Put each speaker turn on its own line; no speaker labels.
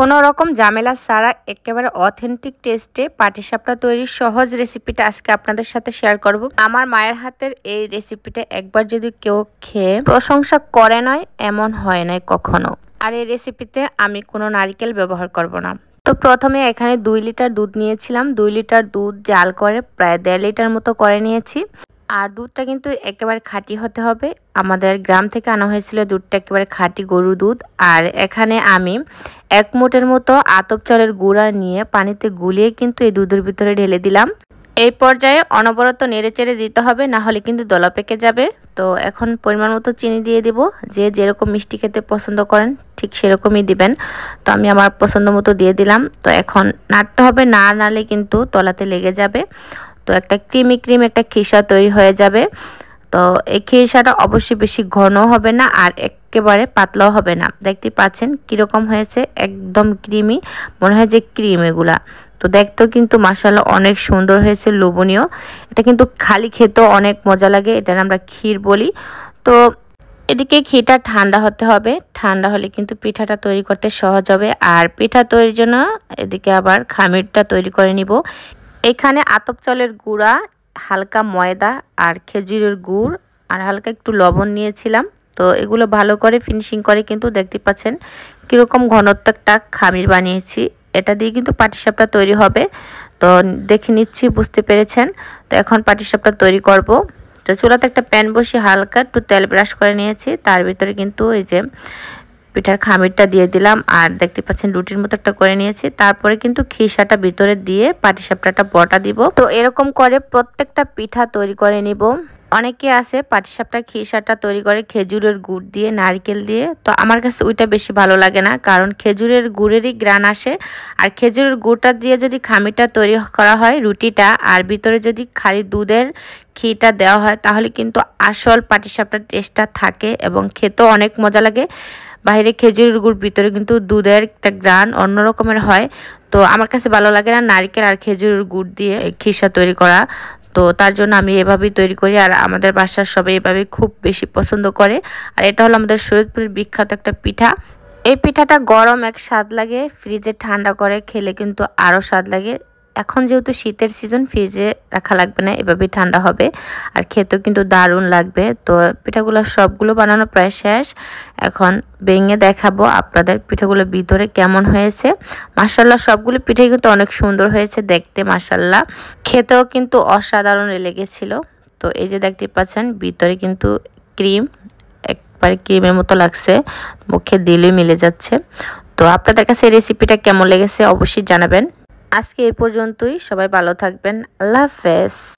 কোনো রকম ঝামেলা ছাড়া একেবারে অথেন্টিক টেস্টে পাটিসাপটা তৈরির সহজ রেসিপিটা আজকে আপনাদের সাথে শেয়ার করব। আমার মায়ের হাতের এই রেসিপিটা একবার যদি কেউ খেয়ে প্রশংসা করে নয় এমন হয় নাই কখনো। আর এই রেসিপিতে আমি কোনো নারকেল ব্যবহার করব না। তো প্রথমে এখানে 2 লিটার দুধ নিয়েছিলাম। 2 লিটার দুধ জাল করে প্রায় 1.5 লিটার মতো করে নিয়েছি। আর দুধটা কিন্তু একেবারে খাঁটি হতে হবে। আমাদের গ্রাম থেকে আনা হয়েছিল দুধটা, একেবারে খাঁটি গরুর দুধ। আর এখানে আমি 1 মুঠের মতো আতপ চালের গুঁড়া নিয়ে পানিতে গুলিয়ে কিন্তু এই দুধের ভিতরে ঢেলে দিলাম। এই পর্যায়ে অনবরত নেড়েচেড়ে দিতে হবে, না হলে কিন্তু দলা পেকে যাবে। তো এখন পরিমাণ মতো চিনি দিয়ে দিব। যে যেরকম মিষ্টি খেতে পছন্দ করেন ঠিক সেরকমই দিবেন। তো আমি আমার পছন্দ মতো দিয়ে দিলাম। তো এখন নাড়তে হবে, না নাড়লে কিন্তু তলাতে লেগে যাবে। তো একটা ক্রিম একটা খিসা তৈরি হয়ে যাবে। তো এই খিসাটা অবশ্যই বেশি ঘন হবে না আর একেবারে পাতলাও হবে না। দেখতে পাচ্ছেন কিরকম হয়েছে, একদম ক্রিমি, মনে হয় যে ক্রিম এগুলা। তো দেখতেও কিন্তু মাশাআল্লাহ অনেক সুন্দর হয়েছে, লোভনীয়। এটা কিন্তু খালি খেতেও অনেক মজা লাগে, এটা আমরা ক্ষীর বলি। তো এদিকে ঘিটা ঠান্ডা হতে হবে, ঠান্ডা হলে কিন্তু পিঠাটা তৈরি করতে সহজ হবে। আর পিঠা তৈরির জন্য এদিকে আবার খামিরটা তৈরি করে নিব। এখানে আতপ চালের গুঁড়া, হালকা ময়দা আর খেজুরের গুড় আর হালকা একটু লবণ নিয়েছিলাম। তো এগুলো ভালো করে ফিনিশিং করে কিন্তু দেখতে পাচ্ছেন কীরকম ঘনত্ব একটা খামির বানিয়েছি। এটা দিয়ে কিন্তু পাটিসাপটা তৈরি হবে। তো দেখে নিচ্ছি, বুঝতে পেরেছেন। তো এখন পাটিসাপটা তৈরি করব। তো চুলাতে একটা প্যান বসিয়ে হালকা একটু তেল ব্রাশ করে নিয়েছি। তার ভিতরে কিন্তু এই যে পিঠার খামিরটা দিয়ে দিলাম আর দেখতে পাচ্ছেন রুটির মতো একটা করে নিয়েছি। তারপরে কিন্তু খিসাটা ভিতরে দিয়ে পাটিসাপটাটা বটা দিব। তো এরকম করে প্রত্যেকটা পিঠা তৈরি করে নিব। অনেকে আছে পাটিসাপটা খিসাটা তৈরি করে খেজুরের গুড় দিয়ে, নারকেল দিয়ে। তো আমার কাছে ওইটা বেশি ভালো লাগে না, কারণ খেজুরের গুড়েরই গ্রান আসে। আর খেজুরের গুড়টা দিয়ে যদি খামিরটা তৈরি করা হয় রুটিটা, আর ভিতরে যদি খালি দুধের ঘিটা দেওয়া হয়, তাহলে কিন্তু আসল পাটিসাপটার টেস্টটা থাকে এবং খেতেও অনেক মজা লাগে। বাইরে খেজুরের গুড়, ভিতরে কিন্তু দুধের একটা গ্রান অন্য রকমের হয়। তো আমার কাছে ভালো লাগে না নারকেল আর খেজুরের গুড় দিয়ে খিসা তৈরি করা। তো তার জন্য আমি এভাবেই তৈরি করি আর আমাদের বাসার সবাই এভাবেই খুব বেশি পছন্দ করে। আর এটা হলো আমাদের শরীয়তপুরের বিখ্যাত একটা পিঠা। এই পিঠাটা গরম এক স্বাদ লাগে, ফ্রিজে ঠান্ডা করে খেলে কিন্তু আরও স্বাদ লাগে। এখন যেহেতু শীতের সিজন, ফ্রিজে রাখা লাগবে না, এভাবেই ঠান্ডা হবে আর খেতেও কিন্তু দারুণ লাগবে। তো পিঠাগুলো সবগুলো বানানো প্রায় শেষ। এখন ভেঙে দেখাবো আপনাদের পিঠাগুলো ভিতরে কেমন হয়েছে। মাশাআল্লাহ সবগুলো পিঠাই কিন্তু অনেক সুন্দর হয়েছে দেখতে, মাশাআল্লাহ খেতেও কিন্তু অসাধারণ লেগেছিল। তো এই যে দেখতে পাচ্ছেন ভিতরে কিন্তু ক্রিম, একবারে ক্রিমের মতো লাগছে, মুখে দিলেই মিলে যাচ্ছে। তো আপনাদের কাছে এই রেসিপিটা কেমন লেগেছে অবশ্যই জানাবেন। আজকে এই পর্যন্তই, সবাই ভালো থাকবেন, আল্লাহ হাফেজ।